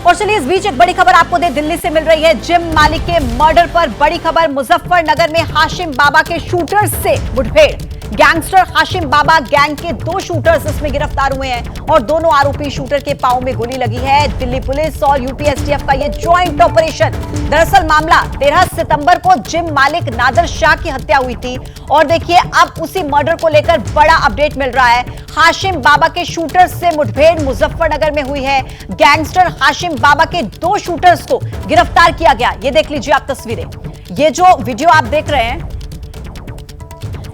और चलिए इस बीच एक बड़ी खबर आपको दे दिल्ली से मिल रही है। जिम मालिक के मर्डर पर बड़ी खबर। मुजफ्फरनगर में हाशिम बाबा के शूटर्स से मुठभेड़। गैंगस्टर हाशिम बाबा गैंग के 2 शूटर्स इसमें गिरफ्तार हुए हैं और दोनों आरोपी शूटर के पांव में गोली लगी है। दिल्ली पुलिस और यूपी एसटीएफ का यह ज्वाइंट ऑपरेशन। दरअसल मामला 13 सितंबर को जिम मालिक नादर शाह की हत्या हुई थी और देखिए अब उसी मर्डर को लेकर बड़ा अपडेट मिल रहा है। हाशिम बाबा के शूटर्स से मुठभेड़ मुजफ्फरनगर में हुई है। गैंगस्टर हाशिम बाबा के 2 शूटर्स को गिरफ्तार किया गया। ये देख लीजिए आप तस्वीरें। ये जो वीडियो आप देख रहे हैं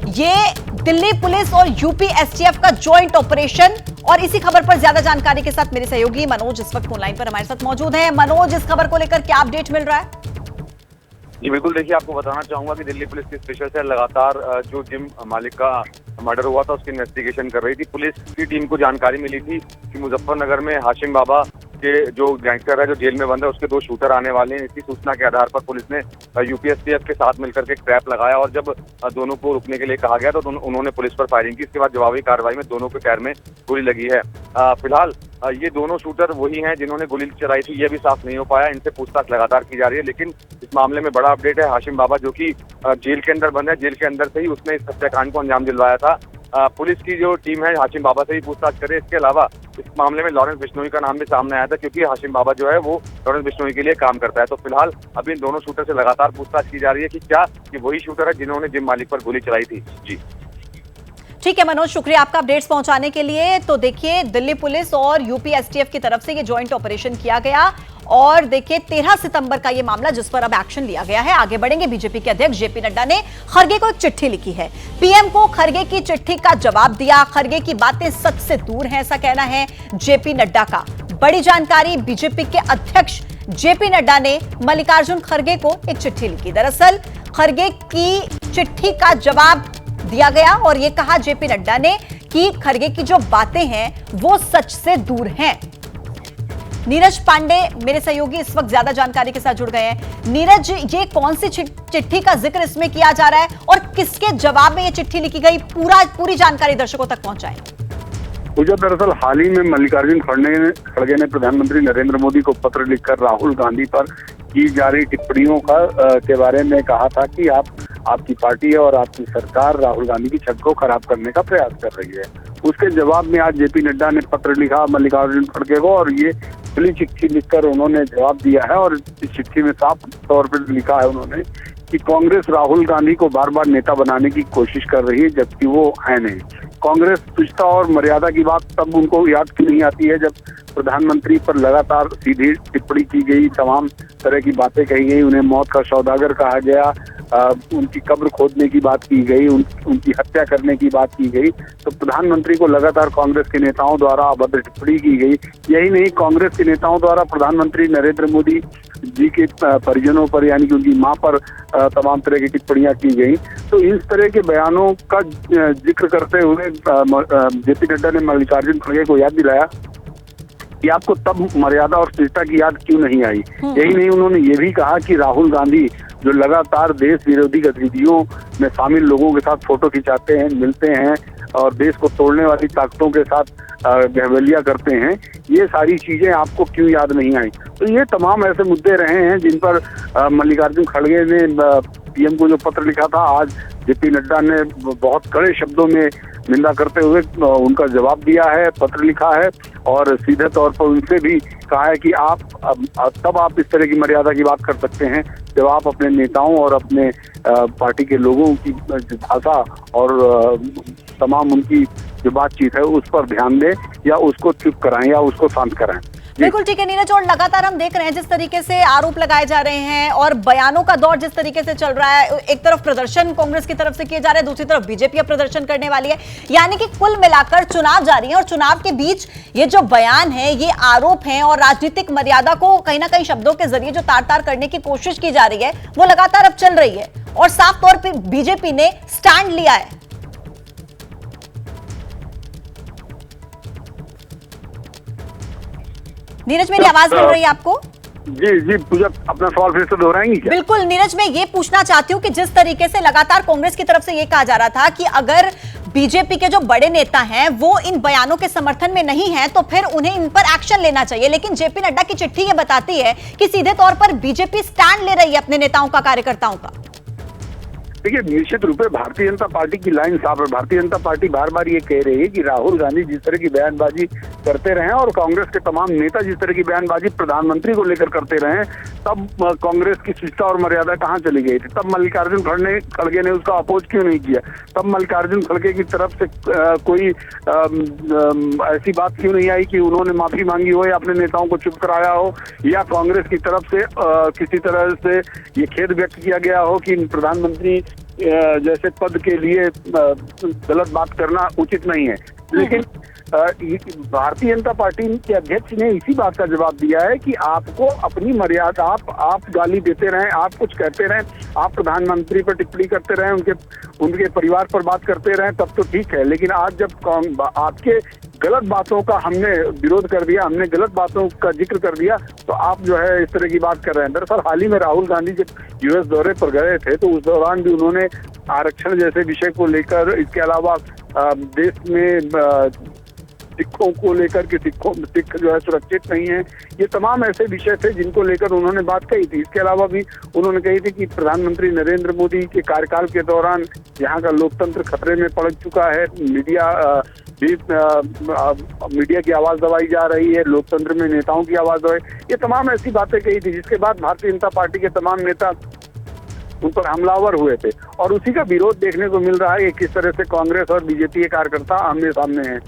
ये दिल्ली पुलिस और यूपी एसटीएफ का ज्वाइंट ऑपरेशन। और इसी खबर पर ज्यादा जानकारी के साथ मेरे सहयोगी मनोज इस वक्त ऑनलाइन पर हमारे साथ मौजूद हैं। मनोज, इस खबर को लेकर क्या अपडेट मिल रहा है? जी बिल्कुल, देखिए आपको बताना चाहूंगा कि दिल्ली पुलिस की स्पेशल सेल लगातार जो जिम मालिक का मर्डर हुआ था उसकी इन्वेस्टिगेशन कर रही थी। पुलिस की टीम को जानकारी मिली थी कि मुजफ्फरनगर में हाशिम बाबा के जो गैंगस्टर है जो जेल में बंद है उसके 2 शूटर आने वाले हैं। इसी सूचना के आधार पर पुलिस ने यूपीएसटीएफ के साथ मिलकर के एक ट्रैप लगाया और जब दोनों को रुकने के लिए कहा गया तो उन्होंने पुलिस पर फायरिंग की। इसके बाद जवाबी कार्रवाई में दोनों के पैर में गोली लगी है। फिलहाल ये दोनों शूटर वही हैं जिन्होंने गोली चलाई थी, ये भी साफ नहीं हो पाया। इनसे पूछताछ लगातार की जा रही है, लेकिन इस मामले में बड़ा अपडेट है। हाशिम बाबा जो कि जेल के अंदर बंद है, जेल के अंदर से ही उसने इस हत्याकांड को अंजाम दिलवाया था। पुलिस की जो टीम है हाशिम बाबा से ही पूछताछ करे। इसके अलावा इस मामले में लॉरेंस बिश्नोई का नाम भी सामने आया था क्योंकि हाशिम बाबा जो है वो लॉरेंस बिश्नोई के लिए काम करता है। तो फिलहाल अभी इन दोनों शूटर से लगातार पूछताछ की जा रही है कि क्या ये वही शूटर है जिन्होंने जिम मालिक पर गोली चलाई थी। जी ठीक है मनोज, शुक्रिया आपका अपडेट्स पहुंचाने के लिए। तो देखिए दिल्ली पुलिस और यूपी एसटीएफ की तरफ से ये ज्वाइंट ऑपरेशन किया गया और देखिए 13 सितंबर का ये मामला जिस पर अब एक्शन लिया गया है। आगे बढ़ेंगे। बीजेपी के अध्यक्ष जेपी नड्डा ने खरगे को एक चिट्ठी लिखी है। पीएम को खरगे की चिट्ठी का जवाब दिया। खरगे की बातें सच से दूर हैं, ऐसा कहना है जेपी नड्डा का। बड़ी जानकारी, बीजेपी के अध्यक्ष जेपी नड्डा ने मल्लिकार्जुन खरगे को एक चिट्ठी लिखी। दरअसल खरगे की चिट्ठी का जवाब दिया गया और यह कहा जेपी नड्डा ने कि खरगे की जो बातें हैं वो सच से दूर हैं। नीरज पांडे मेरे सहयोगी इस वक्त ज्यादा जानकारी के साथ जुड़ गए हैं। नीरज, ये कौन सी चिट्ठी का जिक्र इसमें किया जा रहा है और किसके जवाब में ये चिट्ठी लिखी गई, पूरी जानकारी दर्शकों तक पहुंचाएं। दरअसल हाल ही में मल्लिकार्जुन खड़गे ने प्रधानमंत्री नरेंद्र मोदी को पत्र लिखकर राहुल गांधी पर की जा रही टिप्पणियों के बारे में कहा था कि आपकी पार्टी और आपकी सरकार राहुल गांधी की छवि को खराब करने का प्रयास कर रही है। उसके जवाब में आज जेपी नड्डा ने पत्र लिखा मल्लिकार्जुन खड़गे को और ये खुली चिट्ठी लिखकर उन्होंने जवाब दिया है। और इस चिट्ठी में साफ तौर पर लिखा है उन्होंने कि कांग्रेस राहुल गांधी को बार बार नेता बनाने की कोशिश कर रही है जबकि वो है नहीं। कांग्रेस तुच्छता और मर्यादा की बात तब उनको याद क्यों नहीं आती है जब प्रधानमंत्री पर लगातार सीधी टिप्पणी की गई, तमाम तरह की बातें कही गई, उन्हें मौत का सौदागर कहा गया, उनकी कब्र खोदने की बात की गई, उनकी हत्या करने की बात की गई। तो प्रधानमंत्री को लगातार कांग्रेस के नेताओं द्वारा अभद्र टिप्पणी की गई। यही नहीं, कांग्रेस के नेताओं द्वारा प्रधानमंत्री नरेंद्र मोदी जी के परिजनों पर यानी कि उनकी मां पर तमाम तरह की टिप्पणियां की गई। तो इस तरह के बयानों का जिक्र करते हुए जेपी नड्डा ने मल्लिकार्जुन खड़गे को याद दिलाया कि आपको तब मर्यादा और शिष्टता की याद क्यों नहीं आई। यही नहीं, उन्होंने ये भी कहा कि राहुल गांधी जो लगातार देश विरोधी गतिविधियों में शामिल लोगों के साथ फोटो खिंचाते हैं, मिलते हैं और देश को तोड़ने वाली ताकतों के साथ गहवलिया करते हैं, ये सारी चीजें आपको क्यों याद नहीं आई। तो ये तमाम ऐसे मुद्दे रहे हैं जिन पर मल्लिकार्जुन खड़गे ने पीएम को जो पत्र लिखा था, आज जेपी नड्डा ने बहुत कड़े शब्दों में निंदा करते हुए उनका जवाब दिया है, पत्र लिखा है और सीधे तौर पर उनसे भी कहा है कि तब आप इस तरह की मर्यादा की बात कर सकते हैं जब आप अपने नेताओं और अपने पार्टी के लोगों की भाषा और तमाम उनकी जो बातचीत है उस पर ध्यान दें या उसको चुप कराएं या उसको शांत कराएं। बिल्कुल ठीक है नीरज, और लगातार हम देख रहे हैं जिस तरीके से आरोप लगाए जा रहे हैं और बयानों का दौर जिस तरीके से चल रहा है। एक तरफ प्रदर्शन कांग्रेस की तरफ से किए जा रहे हैं, दूसरी तरफ बीजेपी अब प्रदर्शन करने वाली है। यानी कि कुल मिलाकर चुनाव जारी है और चुनाव के बीच ये जो बयान है, ये आरोप हैं और राजनीतिक मर्यादा को कहीं ना कहीं शब्दों के जरिए जो तार-तार करने की कोशिश की जा रही है वो लगातार अब चल रही है और साफ तौर पर बीजेपी ने स्टैंड लिया है। नीरज, मेरी आवाज मिल रही है आपको? जी पूजा, अपना सवाल फिर से दोहराएंगी क्या? बिल्कुल नीरज, मैं ये पूछना चाहती हूँ कि जिस तरीके से लगातार कांग्रेस की तरफ से ये कहा जा रहा था कि अगर बीजेपी के जो बड़े नेता हैं वो इन बयानों के समर्थन में नहीं हैं, तो फिर उन्हें इन पर एक्शन लेना चाहिए। लेकिन जेपी नड्डा की चिट्ठी ये बताती है कि सीधे तौर पर बीजेपी स्टैंड ले रही है अपने नेताओं का, कार्यकर्ताओं का। देखिए, निश्चित रूप से भारतीय जनता पार्टी की लाइन साफ है। भारतीय जनता पार्टी बार बार ये कह रही है कि राहुल गांधी जिस तरह की बयानबाजी करते रहे और कांग्रेस के तमाम नेता जिस तरह की बयानबाजी प्रधानमंत्री को लेकर करते रहे, तब कांग्रेस की शिष्टता और मर्यादा कहाँ चली गई थी? तब मल्लिकार्जुन खड़गे ने उसका अपोज क्यों नहीं किया? तब मल्लिकार्जुन खड़गे की तरफ से कोई ऐसी बात क्यों नहीं आई कि उन्होंने माफी मांगी हो या अपने नेताओं को चुप कराया हो, या कांग्रेस की तरफ से किसी तरह से ये खेद व्यक्त किया गया हो कि प्रधानमंत्री जैसे पद के लिए गलत बात करना उचित नहीं है? लेकिन भारतीय जनता पार्टी के अध्यक्ष ने इसी बात का जवाब दिया है कि आपको अपनी मर्यादा, आप गाली देते रहें, आप कुछ कहते रहें, आप प्रधानमंत्री पर टिप्पणी करते रहें, उनके परिवार पर बात करते रहें, तब तो ठीक है। लेकिन आज जब आपके गलत बातों का हमने विरोध कर दिया, हमने गलत बातों का जिक्र कर दिया, तो आप जो है इस तरह की बात कर रहे हैं। दरअसल हाल ही में राहुल गांधी जब यूएस दौरे पर गए थे तो उस दौरान भी उन्होंने आरक्षण जैसे विषय को लेकर, इसके अलावा देश में सिखों को लेकर के सिख जो है सुरक्षित नहीं है, ये तमाम ऐसे विषय थे जिनको लेकर उन्होंने बात कही थी। इसके अलावा भी उन्होंने कही थी कि प्रधानमंत्री नरेंद्र मोदी के कार्यकाल के दौरान यहाँ का लोकतंत्र खतरे में पड़ चुका है, मीडिया की आवाज दबाई जा रही है, लोकतंत्र में नेताओं की आवाज दबाई, ये तमाम ऐसी बातें कही थी, जिसके बाद भारतीय जनता पार्टी के तमाम नेता उन पर हमलावर हुए थे। और उसी का विरोध देखने को मिल रहा है कि किस तरह से कांग्रेस और बीजेपी के कार्यकर्ता आमने सामने हैं।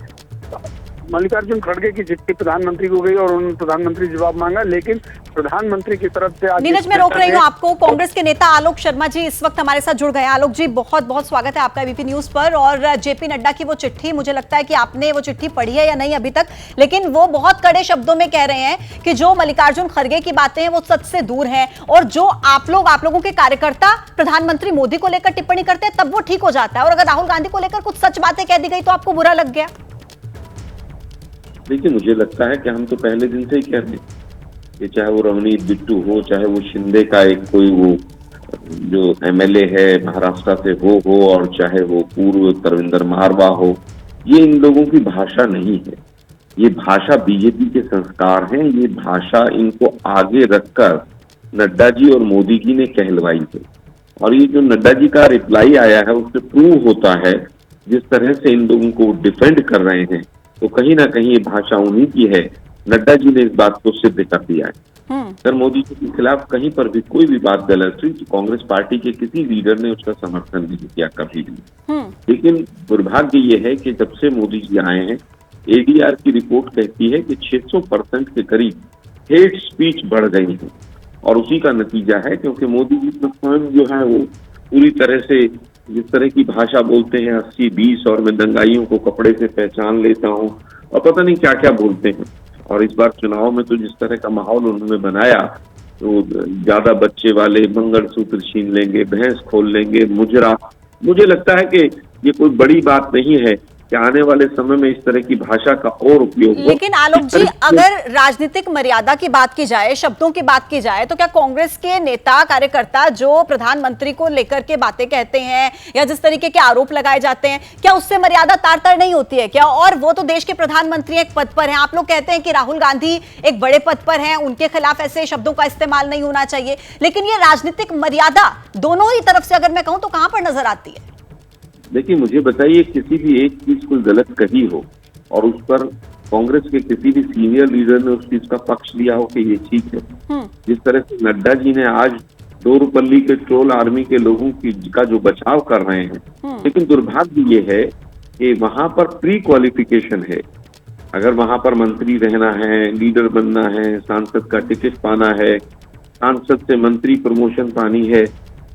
मल्लिकार्जुन खड़गे की चिट्ठी प्रधानमंत्री को गई और उन्होंने प्रधानमंत्री जवाब मांगा, लेकिन प्रधानमंत्री की तरफ से आज नीरज, मैं रोक रही हूँ आपको। कांग्रेस के नेता आलोक शर्मा जी इस वक्त हमारे साथ जुड़ गए हैं। आलोक जी, बहुत बहुत स्वागत है आपका एबीपी न्यूज पर। और जेपी नड्डा की वो चिट्ठी, मुझे लगता है कि आपने वो चिट्ठी पढ़ी है या नहीं अभी तक, लेकिन वो बहुत कड़े शब्दों में कह रहे हैं कि जो मल्लिकार्जुन खड़गे की बातें हैं वो सच से दूर हैं, और जो आप लोगों के कार्यकर्ता प्रधानमंत्री मोदी को लेकर टिप्पणी करते हैं तब वो ठीक हो जाता है, और अगर राहुल गांधी को लेकर कुछ सच बातें कह दी गई तो आपको बुरा लग गया। देखिए, मुझे लगता है कि हम तो पहले दिन से ही कह रहे हैं कि चाहे वो रवनीत बिट्टू हो, चाहे वो शिंदे का एक कोई वो जो एमएलए है महाराष्ट्र से हो, और चाहे वो पूर्व तरविंदर मारवा हो, ये इन लोगों की भाषा नहीं है। ये भाषा बीजेपी के संस्कार हैं। ये भाषा इनको आगे रखकर नड्डा जी और मोदी जी ने कहलवाई है। और ये जो नड्डा जी का रिप्लाई आया है उससे प्रूव होता है, जिस तरह से इन लोगों को डिफेंड कर रहे हैं, तो कहीं ना कहीं ये भाषा उन्हीं की है। नड्डा जी ने इस बात को सिद्ध कर दिया है। अगर मोदी जी के खिलाफ कहीं पर भी कोई भी बात गलत हुई तो कांग्रेस पार्टी के किसी लीडर ने उसका समर्थन नहीं किया कभी भी। लेकिन दुर्भाग्य ये है कि जब से मोदी जी आए हैं, एडीआर की रिपोर्ट कहती है कि 600% के करीब हेट स्पीच बढ़ गई है, और उसी का नतीजा है क्योंकि मोदी जी का स्वयं जो है वो पूरी तरह से जिस तरह की भाषा बोलते हैं 80-20, और मैं दंगाइयों को कपड़े से पहचान लेता हूँ, और पता नहीं क्या क्या बोलते हैं। और इस बार चुनाव में तो जिस तरह का माहौल उन्होंने बनाया, तो ज्यादा बच्चे वाले मंगलसूत्र छीन लेंगे, भैंस खोल लेंगे, मुजरा, मुझे लगता है कि ये कोई बड़ी बात नहीं है कि आने वाले समय में इस तरह की भाषा का और उपयोग हो। लेकिन आलोक जी, अगर राजनीतिक मर्यादा की बात की जाए, शब्दों की बात की जाए, तो क्या कांग्रेस के नेता कार्यकर्ता जो प्रधानमंत्री को लेकर के बातें कहते हैं या जिस तरीके के आरोप लगाए जाते हैं, क्या उससे मर्यादा तार तार नहीं होती है क्या? और वो तो देश के प्रधानमंत्री एक पद पर हैं। आप लोग कहते हैं कि राहुल गांधी एक बड़े पद पर हैं, उनके खिलाफ ऐसे शब्दों का इस्तेमाल नहीं होना चाहिए, लेकिन ये राजनीतिक मर्यादा दोनों ही तरफ से अगर मैं कहूं तो कहां पर नजर आती है? देखिए, मुझे बताइए, किसी भी एक चीज कोई गलत कही हो और उस पर कांग्रेस के किसी भी सीनियर लीडर ने उस चीज का पक्ष लिया हो कि ये ठीक है। जिस तरह से नड्डा जी ने आज दोरुपल्ली के ट्रोल आर्मी के लोगों का जो बचाव कर रहे हैं, लेकिन दुर्भाग्य ये है कि वहां पर प्री क्वालिफिकेशन है। अगर वहां पर मंत्री रहना है, लीडर बनना है, सांसद का टिकट पाना है, सांसद से मंत्री प्रमोशन पानी है,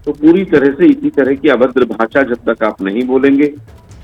तो पूरी तरह से इसी तरह की अभद्र भाषा जब तक आप नहीं बोलेंगे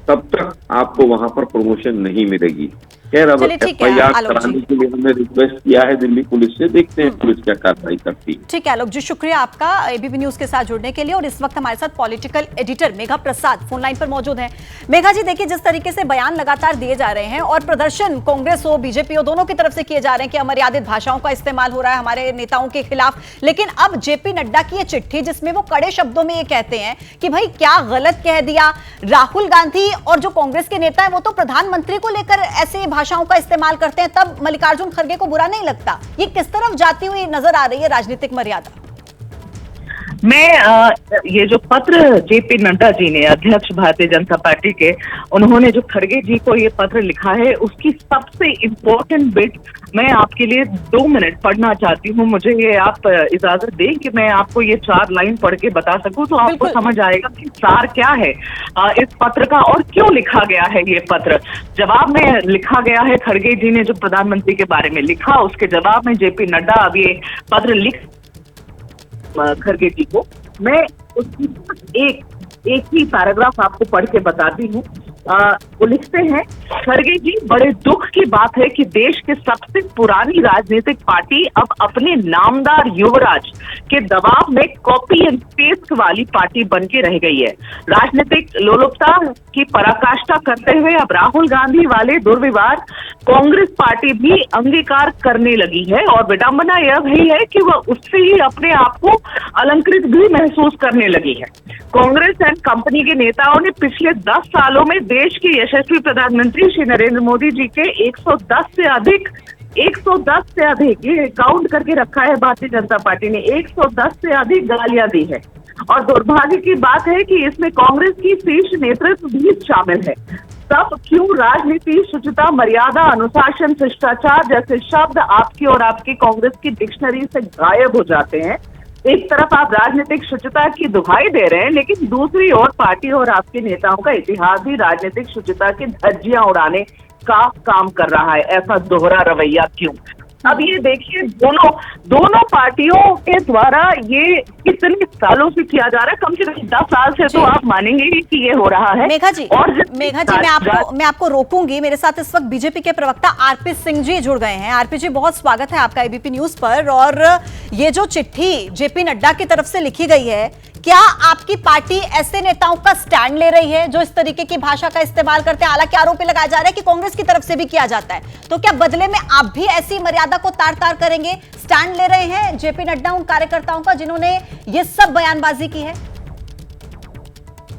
तब तक आपको वहां पर प्रमोशन नहीं मिलेगी। खैर अब चलिए, ठीक है, FIR आलोक जी। कराने के लिए हमने रिक्वेस्ट किया है दिल्ली पुलिस से, देखते हैं पुलिस क्या कार्रवाई करती है। ठीक है आलोक जी, शुक्रिया आपका एबीपी न्यूज के साथ जुड़ने के लिए। और इस वक्त हमारे साथ पॉलिटिकल एडिटर मेघा प्रसाद फोन लाइन पर मौजूद हैं। मेघा जी, देखिए जिस तरीके से बयान लगातार दिए जा रहे हैं और प्रदर्शन कांग्रेस हो बीजेपी हो दोनों की तरफ से किए जा रहे हैं कि अमर्यादित भाषाओं का इस्तेमाल हो रहा है हमारे नेताओं के खिलाफ, लेकिन अब जेपी नड्डा की ये चिट्ठी जिसमें वो कड़े शब्दों में ये कहते हैं कि भाई क्या गलत कह दिया, राहुल गांधी और जो कांग्रेस के नेता है वो तो प्रधानमंत्री को लेकर ऐसे भाषाओं का इस्तेमाल करते हैं, तब मल्लिकार्जुन खड़गे को बुरा नहीं लगता। ये किस तरफ जाती हुई नजर आ रही है राजनीतिक मर्यादा? मैं ये जो पत्र जेपी नड्डा जी ने, अध्यक्ष भारतीय जनता पार्टी के, उन्होंने जो खड़गे जी को ये पत्र लिखा है उसकी सबसे इम्पोर्टेंट बिट मैं आपके लिए 2 मिनट पढ़ना चाहती हूँ। मुझे ये आप इजाजत दें कि मैं आपको ये 4 लाइन पढ़ के बता सकूं तो आपको समझ आएगा कि सार क्या है इस पत्र का और क्यों लिखा गया है ये पत्र। जवाब में लिखा गया है, खड़गे जी ने जो प्रधानमंत्री के बारे में लिखा उसके जवाब में जेपी नड्डा अब ये पत्र लिख खड़गे जी को। मैं उसकी एक ही पैराग्राफ आपको पढ़ के बताती हूँ। वो लिखते हैं, खड़गे जी, बड़े दुख की बात है कि देश के सबसे पुरानी राजनीतिक पार्टी अब अपने नामदार युवराज के दबाव में कॉपी एंड पेस्ट वाली पार्टी बन के रह गई है। राजनीतिक लोलुपता की पराकाष्ठा करते हुए अब राहुल गांधी वाले दुर्व्यवहार कांग्रेस पार्टी भी अंगीकार करने लगी है और विडंबना यह भी है कि वह उससे ही अपने आप को अलंकृत भी महसूस करने लगी है। कांग्रेस एंड कंपनी के नेताओं ने पिछले 10 सालों में देश के यशस्वी प्रधानमंत्री श्री नरेंद्र मोदी जी के 110 से अधिक ये काउंट करके रखा है भारतीय जनता पार्टी ने, 110 से अधिक गालियां दी है। और दुर्भाग्य की बात है कि इसमें कांग्रेस की शीर्ष नेतृत्व भी शामिल है। तब क्यों राजनीति, शुचिता, मर्यादा, अनुशासन, शिष्टाचार जैसे शब्द आपकी और आपकी कांग्रेस की डिक्शनरी से गायब हो जाते हैं? एक तरफ आप राजनीतिक शुचिता की दुहाई दे रहे हैं, लेकिन दूसरी ओर पार्टी और आपके नेताओं का इतिहास भी राजनीतिक शुचिता की धज्जियां उड़ाने का काम कर रहा है। ऐसा दोहरा रवैया क्यों? अब ये देखिए, दोनों पार्टियों के द्वारा ये कितने सालों से किया जा रहा है, कम से कम 10 साल से तो आप मानेंगे ही कि ये हो रहा है। मेघा जी, मैं आपको रोकूंगी। मेरे साथ इस वक्त बीजेपी के प्रवक्ता आरपी सिंह जी जुड़ गए हैं। आरपी जी, बहुत स्वागत है आपका एबीपी न्यूज पर। और ये जो चिट्ठी जेपी नड्डा की तरफ से लिखी गई है, क्या आपकी पार्टी ऐसे नेताओं का स्टैंड ले रही है जो इस तरीके की भाषा का इस्तेमाल करते हैं? हालांकि आरोप लगाया जा रहा है कि कांग्रेस की तरफ से भी किया जाता है, तो क्या बदले में आप भी ऐसी मर्यादा को तार-तार करेंगे, स्टैंड ले रहे हैं जेपी नड्डा उन कार्यकर्ताओं का जिन्होंने ये सब बयानबाजी की है?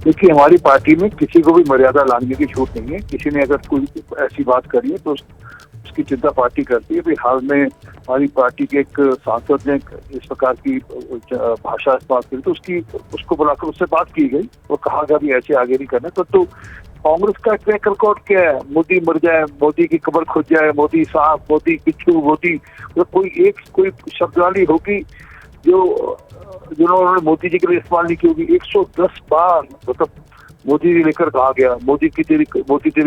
देखिए, हमारी पार्टी में किसी को भी मर्यादा लांघने की छूट नहीं है। किसी ने अगर कोई ऐसी बात करी है तो उसकी चिंता पार्टी करती है। हाल में हमारी पार्टी के एक सांसद ने इस प्रकार की भाषा इस्तेमाल की तो उसको बुलाकर उससे बात की गई और कहा गया भी ऐसे आगे नहीं करना। तो कांग्रेस का ट्रैक रिकॉर्ड क्या है? मोदी मर जाए, मोदी की कब्र खुद जाए, मोदी साहब, मोदी बिच्छू, मोदी, कोई शब्दावली होगी जिन्होंने मोदी जी के लिए इस्तेमाल नहीं की होगी। 110 बार मतलब मोदी जी लेकर कहा गया, मोदी तेरी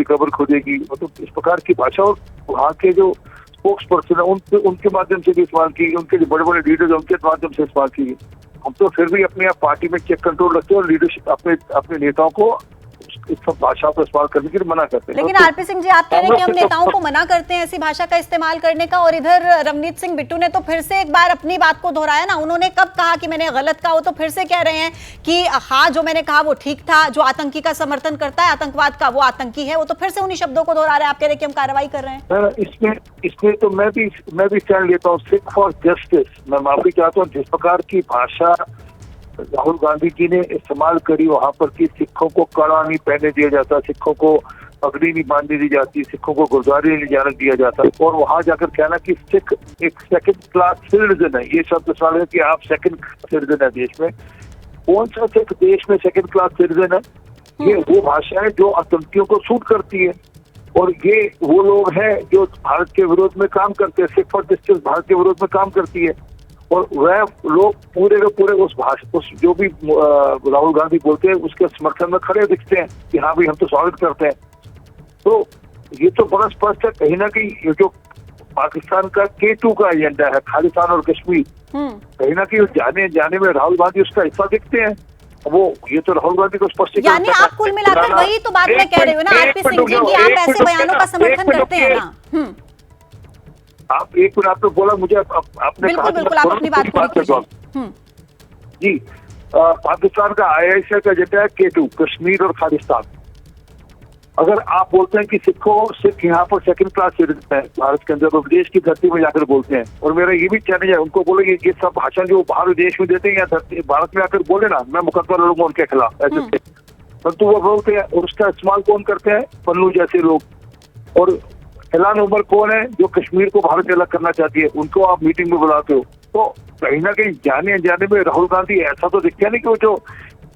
कब्र खोदेगी, मतलब इस प्रकार की भाषा। और वहाँ के जो स्पोक्स पर्सन है उनके माध्यम से भी इस्तेमाल की, उनके जो बड़े बड़े लीडर्स है उनके माध्यम से इस्तेमाल की। हम तो फिर भी अपने आप पार्टी में चेक कंट्रोल रखते हैं और लीडरशिप अपने नेताओं को इस सब भाषा को इस्तेमाल करने के लिए मना करते हैं। लेकिन आरपी सिंह जी, आप कह रहे हैं कि हम नेताओं को मना करते हैं ऐसी भाषा का इस्तेमाल करने का, और इधर रवनीत सिंह बिट्टू ने तो फिर से एक बार अपनी बात को दोहराया ना। उन्होंने कब कहा कि मैंने गलत कहा? वो तो फिर से कह रहे हैं कि हाँ, जो मैंने कहा वो ठीक था, जो आतंकी का समर्थन करता है, आतंकवाद का, वो आतंकी है। वो तो फिर से उन्हीं शब्दों को दोहरा रहे हैं। आप कह रहे हैं कि हम कार्रवाई कर रहे हैं। इसमें तो मैं भी स्टैंड लेता हूँ, सिख फॉर जस्टिस। मैं माफी चाहता हूँ, जिस प्रकार की भाषा राहुल गांधी जी ने इस्तेमाल करी वहां पर कि सिखों को कड़ा नहीं पहने दिया जाता, सिखों को पगड़ी नहीं बांधने दी जाती, सिखों को गुरुद्वारे नहीं जाने दिया जाता, और वहां जाकर कहना कि सिख एक सेकंड क्लास सिटीजन है। ये शब्द सवाल है कि आप सेकंड सिटीजन है देश में। कौन सा सिख देश में सेकंड क्लास सिटीजन है? ये वो भाषा है जो आतंकियों को सूट करती है, और ये वो लोग हैं जो भारत के विरोध में काम करते हैं। सिख फॉर जस्टिस भारत के विरोध में काम करती है, और वह लोग पूरे के पूरे उस जो भी राहुल गांधी बोलते हैं उसके समर्थन में खड़े दिखते हैं कि हाँ भाई, हम तो स्वागत करते हैं। तो ये तो बड़ा स्पष्ट है कहीं ना कहीं ये जो पाकिस्तान का K2 का एजेंडा है, खालिस्तान और कश्मीर, कहीं ना कहीं जाने में राहुल गांधी उसका हिस्सा दिखते हैं। वो ये तो राहुल गांधी को स्पष्टीकरण, यानी आप कुल मिलाकर वही तो बात मैं कह रही हूँ ना आरपी सिंह जी कि आप ऐसे बयानों का समर्थन करते हैं ना। आप एक मिनट आपने बोला मुझे आपने बिल्कुल बिल्कुल आप अपनी बात पूरी कीजिए। जी पाकिस्तान का ISI का जेटा है K2 कश्मीर और खालिस्तान। अगर आप बोलते हैं कि सिख यहाँ पर सेकंड क्लास सिटीजन है भारत के अंदर, तो विदेश की धरती में जाकर बोलते हैं, और मेरा ये भी चैलेंज है उनको बोले ये सब भाषण जो बाहर विदेश में देते हैं या धरती भारत में आकर बोले ना, मैं मुकदमा लड़ूंगा उनके खिलाफ ऐसे, परंतु वो बोलते हैं और उसका इस्तेमाल कौन करते हैं? पन्नू जैसे लोग। और इलान उमर कौन है जो कश्मीर को भारत से अलग करना चाहती है, उनको आप मीटिंग में बुलाते हो। तो कहीं ना कहीं जाने अनजाने में राहुल गांधी ऐसा तो दिखता नहीं कि वो जो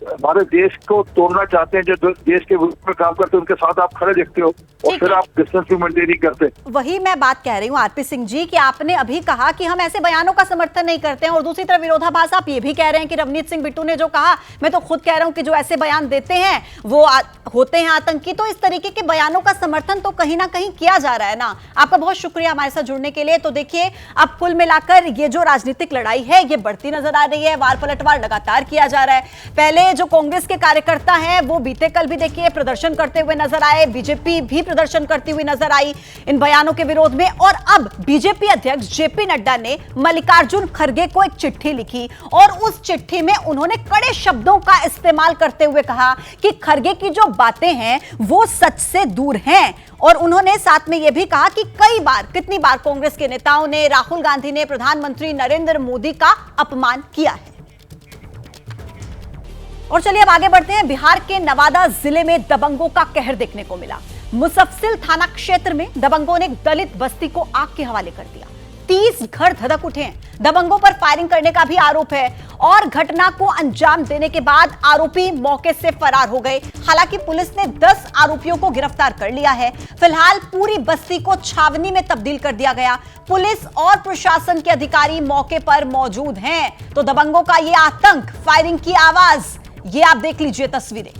हमारे देश को तोड़ना चाहते हैं, जो देश के विरुद्ध में काम करते हैं, उनके साथ आप खड़े देखते हो और फिर आप डिस्टेंस भी मेंटेन नहीं करते। वही मैं बात कह रही हूँ आरपी सिंह जी कि आपने अभी कहा कि हम ऐसे बयानों का समर्थन नहीं करते हैं, और दूसरी तरफ विरोधाभास आप ये भी कह रहे हैं कि रवनीत सिंह बिट्टू ने जो कहा, मैं तो खुद कह रहा हूं कि जो ऐसे बयान देते हैं वो होते हैं आतंकी। तो इस तरीके के बयानों का समर्थन तो कहीं ना कहीं किया जा रहा है ना। आपका बहुत शुक्रिया हमारे साथ जुड़ने के लिए। तो देखिए अब कुल मिलाकर ये जो राजनीतिक लड़ाई है ये बढ़ती नजर आ रही है, वार पलटवार लगातार किया जा रहा है। पहले जो कांग्रेस के कार्यकर्ता हैं वो बीते कल भी देखिए प्रदर्शन करते हुए नजर आए, बीजेपी भी प्रदर्शन करती हुई नजर आई इन बयानों के विरोध में, और अब बीजेपी अध्यक्ष जेपी नड्डा ने मल्लिकार्जुन खड़गे को एक चिट्ठी लिखी, और उस चिट्ठी में उन्होंने कड़े शब्दों का इस्तेमाल करते हुए कहा कि खड़गे की जो बातें हैं वो सच से दूर हैं। और उन्होंने साथ में यह भी कहा कि कितनी बार कांग्रेस के नेताओं ने, राहुल गांधी ने प्रधानमंत्री नरेंद्र मोदी का अपमान किया है। और चलिए अब आगे बढ़ते हैं। बिहार के नवादा जिले में दबंगों का कहर देखने को मिला। मुफस्सिल थाना क्षेत्र में दबंगों ने एक दलित बस्ती को आग के हवाले कर दिया। 30 घर धधक उठे हैं। दबंगों पर फायरिंग करने का भी आरोप है, और घटना को अंजाम देने के बाद आरोपी मौके से फरार हो गए। हालांकि पुलिस ने 10 आरोपियों को गिरफ्तार कर लिया है। फिलहाल पूरी बस्ती को छावनी में तब्दील कर दिया गया। पुलिस और प्रशासन के अधिकारी मौके पर मौजूद हैं। तो दबंगों का ये आतंक, फायरिंग की आवाज, ये आप देख लीजिए तस्वीरें।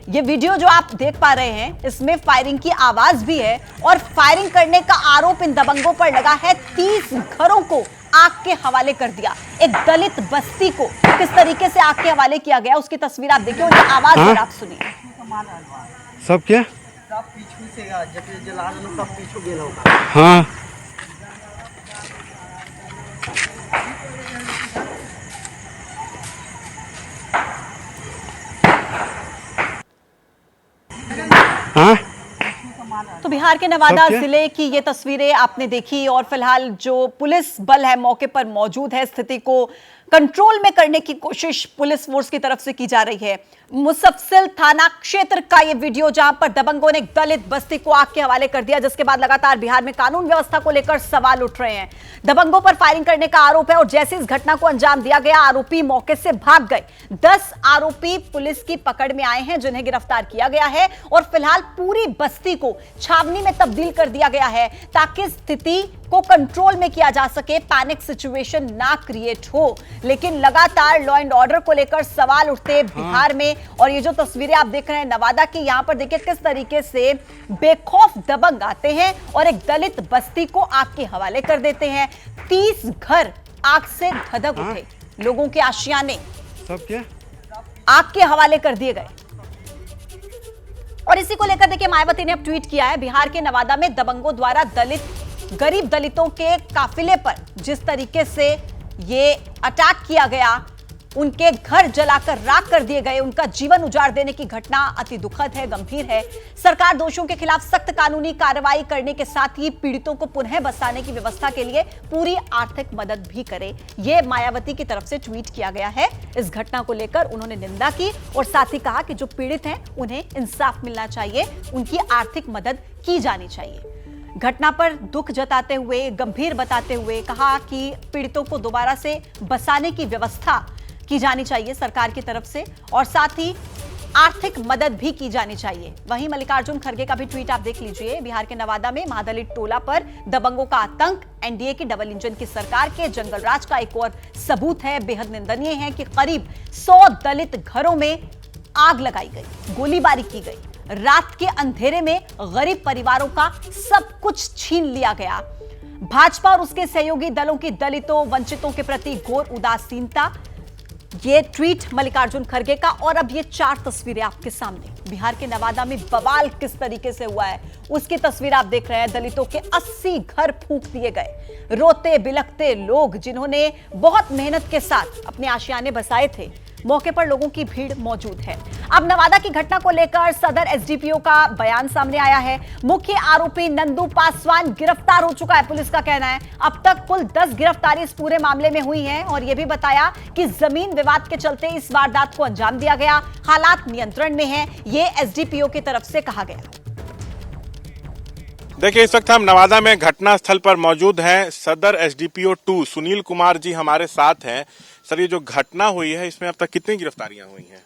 ये वीडियो जो आप देख पा रहे हैं इसमें फायरिंग की आवाज भी है, और फायरिंग करने का आरोप इन दबंगों पर लगा है। 30 घरों को आग के हवाले कर दिया। एक दलित बस्ती को किस तरीके से आग के हवाले किया गया उसकी तस्वीर आप देखिए, और ये आवाज जरा आप सुनिए। सब क्या सब पीछू से जब जला सब पीछू गेल होगा। हाँ हाँ तो बिहार के नवादा जिले की ये तस्वीरें आपने देखी, और फिलहाल जो पुलिस बल है मौके पर मौजूद है। स्थिति को कंट्रोल में करने की कोशिश पुलिस फोर्स की तरफ से की जा रही है। मुफस्सिल थाना क्षेत्र का ये वीडियो जहां पर दबंगों ने एक दलित बस्ती को आग के हवाले कर दिया, जिसके बाद लगातार बिहार में कानून व्यवस्था को लेकर सवाल उठ रहे हैं। दबंगों पर फायरिंग करने का आरोप है, और जैसे इस घटना को अंजाम दिया गया आरोपी मौके से भाग गए। 10 आरोपी पुलिस की पकड़ में आए हैं जिन्हें गिरफ्तार किया गया है, और फिलहाल पूरी बस्ती को छावनी में तब्दील कर दिया गया है ताकि स्थिति को कंट्रोल में किया जा सके, पैनिक सिचुएशन ना क्रिएट हो। लेकिन लगातार लॉ एंड ऑर्डर को लेकर सवाल उठते हैं बिहार में। और ये जो तस्वीरें आप देख रहे हैं नवादा की, यहां पर देखिए किस तरीके से बेखौफ दबंग आते हैं और एक दलित बस्ती को आग के हवाले कर देते हैं। 30 घर आग से धधक उठे, लोगों के आशियाने सब क्या आग के हवाले कर दिए गए। और इसी को लेकर देखिए मायावती ने अब ट्वीट किया है। बिहार के नवादा में दबंगों द्वारा गरीब दलितों के काफिले पर जिस तरीके से ये अटैक किया गया, उनके घर जलाकर राख कर दिए गए, उनका जीवन उजाड़ देने की घटना अति दुखद है, गंभीर है। सरकार दोषियों के खिलाफ सख्त कानूनी कार्रवाई करने के साथ ही पीड़ितों को पुनः बसाने की व्यवस्था के लिए पूरी आर्थिक मदद भी करे। यह मायावती की तरफ से ट्वीट किया गया है। इस घटना को लेकर उन्होंने निंदा की और साथ ही कहा कि जो पीड़ित हैं उन्हें इंसाफ मिलना चाहिए, उनकी आर्थिक मदद की जानी चाहिए। घटना पर दुख जताते हुए, गंभीर बताते हुए कहा कि पीड़ितों को दोबारा से बसाने की व्यवस्था की जानी चाहिए सरकार की तरफ से, और साथ ही आर्थिक मदद भी की जानी चाहिए। वहीं मल्लिकार्जुन खड़गे का भी ट्वीट आप देख लीजिए। बिहार के नवादा में महादलित टोला पर दबंगों का आतंक एनडीए की डबल इंजन की सरकार के जंगल राज का एक और सबूत है। बेहद निंदनीय है कि करीब 100 दलित घरों में आग लगाई गई, गोलीबारी की गई, रात के अंधेरे में गरीब परिवारों का सब कुछ छीन लिया गया। भाजपा और उसके सहयोगी दलों की दलितों, वंचितों के प्रति घोर उदासीनता, ये ट्वीट मल्लिकार्जुन खड़गे का, और अब ये 4 तस्वीरें आपके सामने। बिहार के नवादा में बवाल किस तरीके से हुआ है उसकी तस्वीर आप देख रहे हैं। दलितों के 80 घर फूंक दिए गए। रोते बिलखते लोग जिन्होंने बहुत मेहनत के साथ अपने आशियाने बसाए थे, मौके पर लोगों की भीड़ मौजूद है। अब नवादा की घटना को लेकर सदर एसडीपीओ का बयान सामने आया है। मुख्य आरोपी नंदू पासवान गिरफ्तार हो चुका है, पुलिस का कहना है। अब तक कुल 10 गिरफ्तारी इस पूरे मामले में हुई हैं, और यह भी बताया कि जमीन विवाद के चलते इस वारदात को अंजाम दिया गया। हालात नियंत्रण में है, ये एसडीपीओ की तरफ से कहा गया। देखिए, इस वक्त हम नवादा में घटना स्थल पर मौजूद हैं। सदर एसडीपीओ 2 सुनील कुमार जी हमारे साथ हैं। सर, ये जो घटना हुई है इसमें अब तक कितनी गिरफ्तारियां हुई हैं?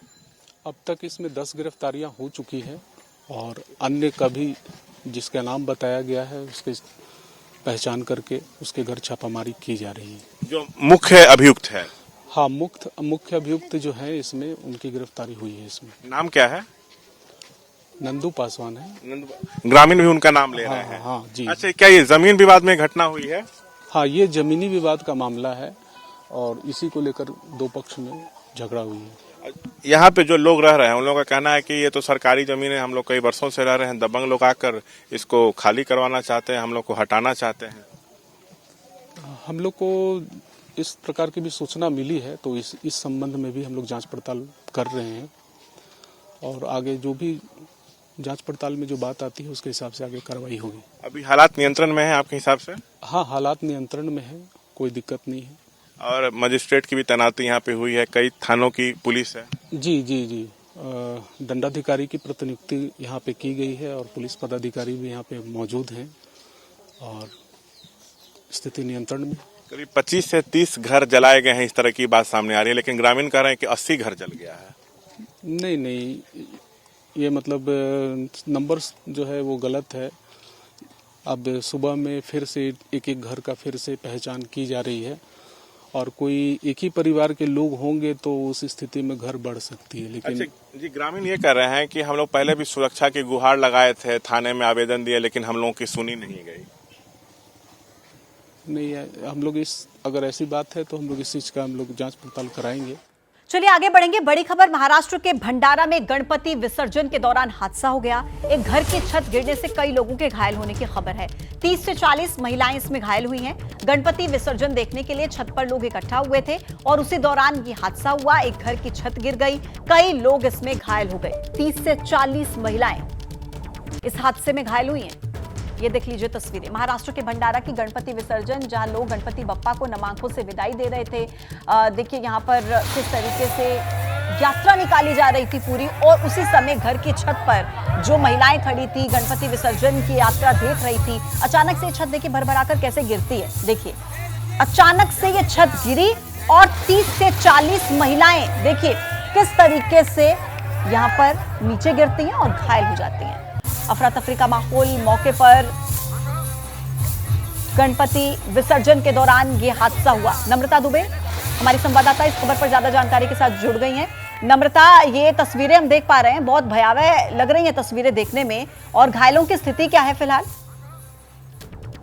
अब तक इसमें 10 गिरफ्तारियां हो चुकी हैं, और अन्य का भी जिसका नाम बताया गया है उसके पहचान करके उसके घर छापामारी की जा रही है। जो मुख्य अभियुक्त है? हाँ, मुख्य अभियुक्त जो है इसमें उनकी गिरफ्तारी हुई है। इसमें नाम क्या है? नंदू पासवान है। ग्रामीण भी उनका नाम ले रहे हैं? हाँ जी। अच्छा, क्या ये जमीन विवाद में घटना हुई है? हाँ, ये जमीनी विवाद का मामला है, और इसी को लेकर दो पक्ष में झगड़ा हुई है। यहाँ पे जो लोग रह रहे हैं उन लोगों का कहना है कि ये तो सरकारी जमीन है, हम लोग कई वर्षों से रह रहे हैं, दबंग लोग आकर इसको खाली करवाना चाहते हैं, हम लोग को हटाना चाहते हैं। हम लोग को इस प्रकार की भी सूचना मिली है, तो इस संबंध में भी हम लोग जांच पड़ताल कर रहे हैं, और आगे जो भी जांच पड़ताल में जो बात आती है उसके हिसाब से आगे कार्रवाई होगी। अभी हालात नियंत्रण में है आपके हिसाब से? हाँ, हालात नियंत्रण में है, कोई दिक्कत नहीं है। और मजिस्ट्रेट की भी तैनाती यहाँ पे हुई है, कई थानों की पुलिस है? जी जी जी, दंडाधिकारी की प्रतिनियुक्ति यहाँ पे की गई है, और पुलिस पदाधिकारी भी यहाँ पे मौजूद हैं, और स्थिति नियंत्रण में। करीब 25 से 30 घर जलाए गए हैं, इस तरह की बात सामने आ रही है, लेकिन ग्रामीण कह रहे हैं कि 80 घर जल गया है। नहीं, ये मतलब नंबर्स जो है वो गलत है। अब सुबह में फिर से एक घर का फिर से पहचान की जा रही है, और कोई एक ही परिवार के लोग होंगे तो उस स्थिति में घर बढ़ सकती है। लेकिन अच्छा जी, ग्रामीण ये कह रहे हैं कि हम लोग पहले भी सुरक्षा की गुहार लगाए थे, थाने में आवेदन दिए, लेकिन हम लोगों की सुनी नहीं गई। नहीं है, हम लोग अगर ऐसी बात है तो हम लोग इस चीज का हम लोग जांच पड़ताल कराएंगे। चलिए आगे बढ़ेंगे। बड़ी खबर, महाराष्ट्र के भंडारा में गणपति विसर्जन के दौरान हादसा हो गया। एक घर की छत गिरने से कई लोगों के घायल होने की खबर है। 30 से 40 महिलाएं इसमें घायल हुई हैं। गणपति विसर्जन देखने के लिए छत पर लोग इकट्ठा हुए थे, और उसी दौरान ये हादसा हुआ। एक घर की छत गिर गई, कई लोग इसमें घायल हो गए। 30 से 40 महिलाएं इस हादसे में घायल हुई हैं। ये देख लीजिए तस्वीरें महाराष्ट्र के भंडारा की गणपति विसर्जन, जहां लोग गणपति बप्पा को नम आंखों से विदाई दे रहे थे। देखिए यहाँ पर किस तरीके से यात्रा निकाली जा रही थी पूरी, और उसी समय घर की छत पर जो महिलाएं खड़ी थी, गणपति विसर्जन की यात्रा देख रही थी, अचानक से छत देखिए भरभराकर कैसे गिरती है। देखिए अचानक से ये छत गिरी, और 30 से 40 महिलाएं देखिए किस तरीके से यहाँ पर नीचे गिरती हैं और घायल हो जाती हैं। अफरा तफरी का माहौल मौके पर। गणपति विसर्जन के दौरान ये हादसा हुआ। नम्रता दुबे हमारी संवाददाता इस खबर पर ज्यादा जानकारी के साथ जुड़ गई हैं। नम्रता, ये तस्वीरें हम देख पा रहे हैं, बहुत भयावह लग रही हैं तस्वीरें देखने में, और घायलों की स्थिति क्या है फिलहाल?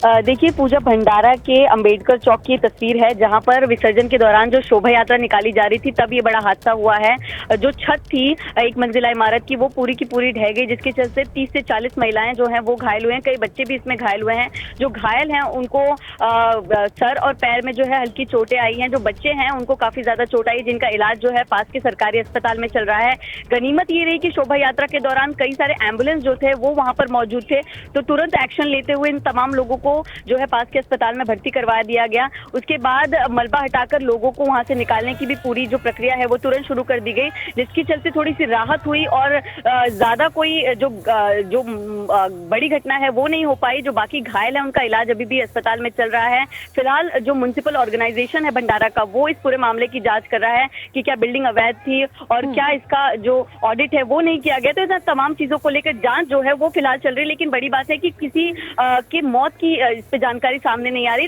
देखिए पूजा, भंडारा के अंबेडकर चौक की तस्वीर है, जहां पर विसर्जन के दौरान जो शोभा यात्रा निकाली जा रही थी तब ये बड़ा हादसा हुआ है। जो छत थी एक मंजिला इमारत की, वो पूरी की पूरी ढह गई, जिसके चलते 30 से 40 महिलाएं जो हैं वो घायल हुए हैं। कई बच्चे भी इसमें घायल हुए हैं। जो घायल हैं उनको सर और पैर में जो है हल्की चोटें आई हैं। जो बच्चे हैं उनको काफी ज्यादा चोट आई, जिनका इलाज जो है पास के सरकारी अस्पताल में चल रहा है। गनीमत ये रही कि शोभा यात्रा के दौरान कई सारे एम्बुलेंस जो थे वो वहां पर मौजूद थे, तो तुरंत एक्शन लेते हुए इन तमाम लोगों को जो है पास के अस्पताल में भर्ती करवा दिया गया। उसके बाद मलबा हटाकर लोगों को वहां से निकालने की भी पूरी जो प्रक्रिया है वो तुरंत शुरू कर दी गई, जिसके चलते थोड़ी सी राहत हुई, और ज्यादा कोई जो बड़ी घटना है वो नहीं हो पाई। जो बाकी घायल है उनका इलाज अभी भी अस्पताल में चल रहा है। फिलहाल जो म्युनिसिपल ऑर्गेनाइजेशन है भंडारा का, वो इस पूरे मामले की जांच कर रहा है कि क्या बिल्डिंग अवैध थी और क्या इसका जो ऑडिट है वो नहीं किया गया। तो इन तमाम चीजों को लेकर जांच जो है वो फिलहाल चल रही है। लेकिन बड़ी बात है कि किसी की मौत की इस पे जानकारी सामने नहीं आ रही।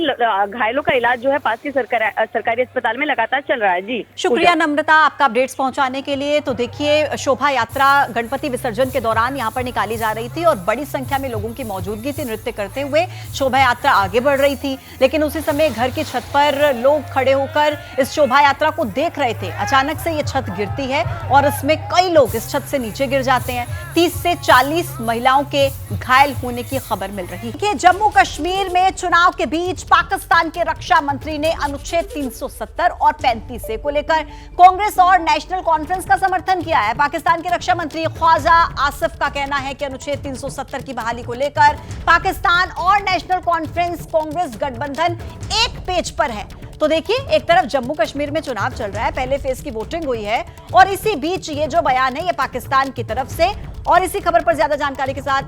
घायलों का इलाज जो है पास के सरकारी अस्पताल में लगातार चल रहा है। जी शुक्रिया नम्रता आपका अपडेट्स पहुंचाने के लिए। तो देखिए, शोभा यात्रा गणपति विसर्जन के दौरान यहां पर निकाली जा रही थी और बड़ी संख्या में लोगों की मौजूदगी थी। नृत्य करते हुए शोभा यात्रा आगे बढ़ रही थी, लेकिन उसी समय घर की छत पर लोग खड़े होकर इस शोभा यात्रा को देख रहे थे। अचानक से ये छत गिरती है और इसमें कई लोग इस छत से नीचे गिर जाते हैं। 30 से 40 महिलाओं के घायल होने की खबर मिल रही है। जम्मू कश्मीर में चुनाव के बीच पाकिस्तान के रक्षा मंत्री ने अनुच्छेद 370 और 35 को लेकर कांग्रेस और नेशनल कॉन्फ्रेंस का समर्थन किया है। पाकिस्तान के रक्षा मंत्री ख्वाजा आसिफ का कहना है कि अनुच्छेद 370 की बहाली को लेकर पाकिस्तान और नेशनल कॉन्फ्रेंस कांग्रेस गठबंधन एक पेज पर है। तो देखिए, एक तरफ जम्मू कश्मीर में चुनाव चल रहा है, पहले फेज की वोटिंग हुई है और इसी बीच ये जो बयान है ये पाकिस्तान की तरफ से। और इसी खबर पर ज्यादा जानकारी के साथ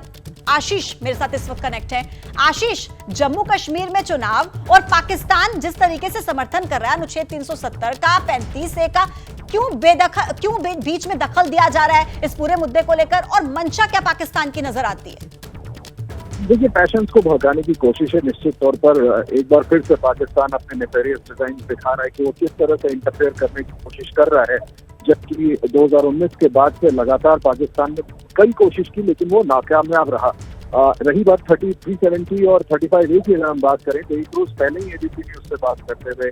आशीष मेरे साथ इस वक्त कनेक्ट है। आशीष, जम्मू कश्मीर में चुनाव और पाकिस्तान जिस तरीके से समर्थन कर रहा है अनुच्छेद 370 का, 35A का, क्यों बीच में दखल दिया जा रहा है इस पूरे मुद्दे को लेकर, और मंशा क्या पाकिस्तान की नजर आती है? देखिए, पैशंस को भड़काने की कोशिश है। निश्चित तौर पर एक बार फिर से पाकिस्तान अपने नेफेरियस डिजाइन दिखा रहा है कि वो किस तरह से इंटरफेयर करने की कोशिश कर रहा है, जबकि 2019 के बाद से लगातार पाकिस्तान ने कई कोशिश की लेकिन वो नाकामयाब रहा। रही बात 370 और 35A की, अगर हम बात करें तो एक रोज पहले ही एबीपी न्यूज से बात करते हुए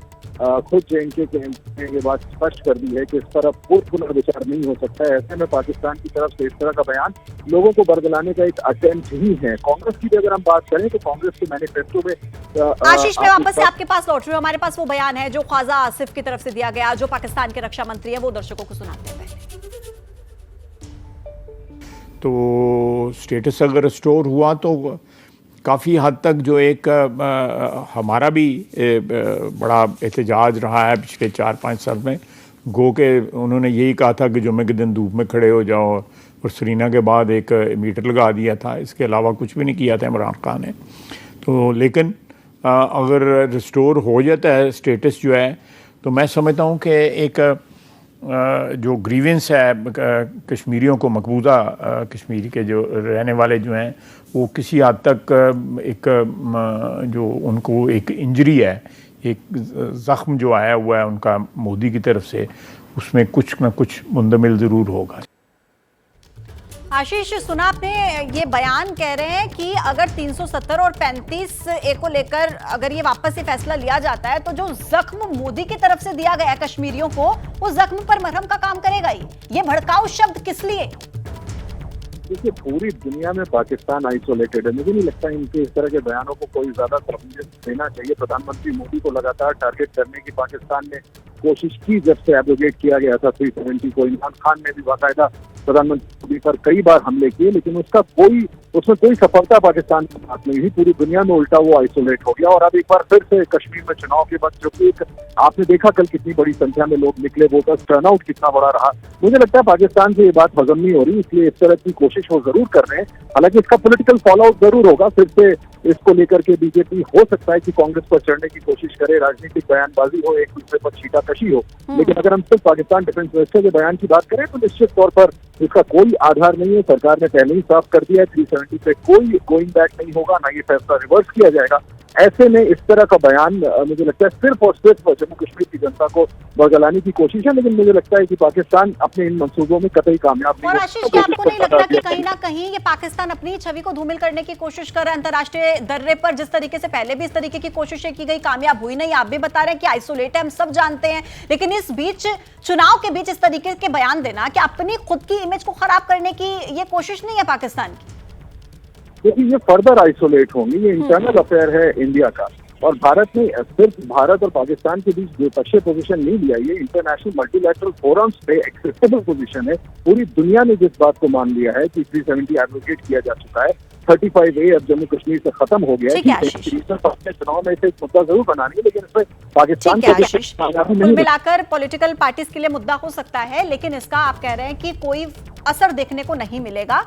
खुद JNK के ये बात स्पष्ट कर दी है कि इस पर अब कोई पुनर्विचार नहीं हो सकता है। ऐसे में पाकिस्तान की तरफ से इस तरह का बयान लोगों को बरगलाने का एक अटेम्प्ट ही है। कांग्रेस की भी अगर हम बात करें तो कांग्रेस के मैनिफेस्टो में आशीष, मैं वापस से आपके पास लौट रही हूँ। हमारे पास वो बयान है जो ख्वाजा आसिफ की तरफ से दिया गया, जो पाकिस्तान के रक्षा मंत्री है, वो दर्शकों को सुनाते हैं। तो स्टेटस अगर रिस्टोर हुआ तो काफ़ी हद तक जो एक हमारा भी बड़ा एहतजाज रहा है पिछले 4-5 साल में। गो के उन्होंने यही कहा था कि जुम्मे के दिन धूप में खड़े हो जाओ, और सरीना के बाद एक मीटर लगा दिया था। इसके अलावा कुछ भी नहीं किया था इमरान खान ने। तो लेकिन अगर रिस्टोर हो जाता है स्टेटस जो है, तो मैं समझता हूँ कि एक जो ग्रीवेंस है कश्मीरियों को, मकबूजा कश्मीर के जो रहने वाले जो हैं, वो किसी हद तक एक जो उनको एक इंजरी है, एक ज़ख्म जो आया हुआ है उनका मोदी की तरफ से, उसमें कुछ ना कुछ मुंदमिल ज़रूर होगा। आशीष, सुना आपने ये बयान कह रहे हैं कि अगर 370 और 35A को लेकर अगर ये वापस से फैसला लिया जाता है तो जो जख्म मोदी की तरफ से दिया गया कश्मीरियों को, उस जख्म पर मरहम का काम करेगा ही। ये भड़काऊ शब्द किस लिए? देखिए, पूरी दुनिया में पाकिस्तान आइसोलेटेड है। मुझे नहीं लगता इनके इस तरह के बयानों को कोई ज्यादा तवज्जो देना चाहिए। प्रधानमंत्री मोदी को लगातार टारगेट करने की पाकिस्तान ने कोशिश की जब से एब्रोगेट किया गया था 370 को। इमरान खान ने भी बाकायदा प्रधानमंत्री मोदी पर कई बार हमले किए, लेकिन उसमें कोई सफलता पाकिस्तान के साथ नहीं हुई। पूरी दुनिया में उल्टा वो आइसोलेट हो गया। और अब एक बार फिर से कश्मीर में चुनाव के बाद, जो कि आपने देखा कल कितनी बड़ी संख्या में लोग निकले, वोटर्स टर्नआउट कितना बड़ा रहा। मुझे लगता है पाकिस्तान से ये बात हजम नहीं हो रही, इसलिए इस तरह की कोशिश वो जरूर कर रहे हैं। हालांकि इसका पॉलिटिकल फॉलोआउट जरूर होगा। फिर से इसको लेकर के बीजेपी हो सकता है कि कांग्रेस पर चढ़ने की कोशिश करे, राजनीतिक बयानबाजी हो, एक दूसरे पर छीटाकशी हो। लेकिन अगर हम सिर्फ पाकिस्तान डिफेंस मिनिस्टर के बयान की बात करें तो निश्चित तौर पर इसका कोई आधार नहीं है। सरकार ने पहले ही साफ कर दिया है 370 पे कोई गोइंग बैक नहीं होगा, ना ये फैसला रिवर्स किया जाएगा। ऐसे में इस तरह का बयान मुझे लगता है सिर्फ और सिर्फ जम्मू कश्मीर की जनता को बरगलाने की कोशिश है। लेकिन मुझे लगता है कि पाकिस्तान अपने इन मंसूबों में कतई कामयाब नहीं और आशीष, क्या आपको नहीं लगता कि कहीं ना कहीं ये पाकिस्तान अपनी छवि को धूमिल करने की कोशिश कर रहा है? अंतर्राष्ट्रीय दर्रे पर जिस तरीके से पहले भी इस तरीके की कोशिशें की गई, कामयाब हुई नहीं। आप भी बता रहे हैं कि आइसोलेट है, हम सब जानते हैं, लेकिन इस बीच चुनाव के बीच इस तरीके के बयान देना कि अपनी खुद की इमेज को खराब करने की ये कोशिश नहीं है पाकिस्तान की? देखिए, ये फर्दर आइसोलेट होंगी। ये इंटरनल अफेयर है इंडिया का, और भारत ने सिर्फ भारत और पाकिस्तान के बीच द्विपक्षीय पोजीशन नहीं लिया। ये इंटरनेशनल मल्टीलैटरल फोरम्स पे एक्सेप्टेबल पोजीशन है। पूरी दुनिया ने जिस बात को मान लिया है कि 370 एडवोकेट किया जा चुका है, 35A अब जम्मू कश्मीर से खत्म हो गया है। चुनाव में इसे एक मुद्दा जरूर बनानी है, लेकिन इसमें पाकिस्तान को कुल मिलाकर पॉलिटिकल पार्टीज के लिए मुद्दा हो सकता है, लेकिन इसका आप कह रहे हैं कि कोई असर देखने को नहीं मिलेगा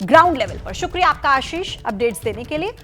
ग्राउंड लेवल पर। शुक्रिया आपका आशीष अपडेट्स देने के लिए।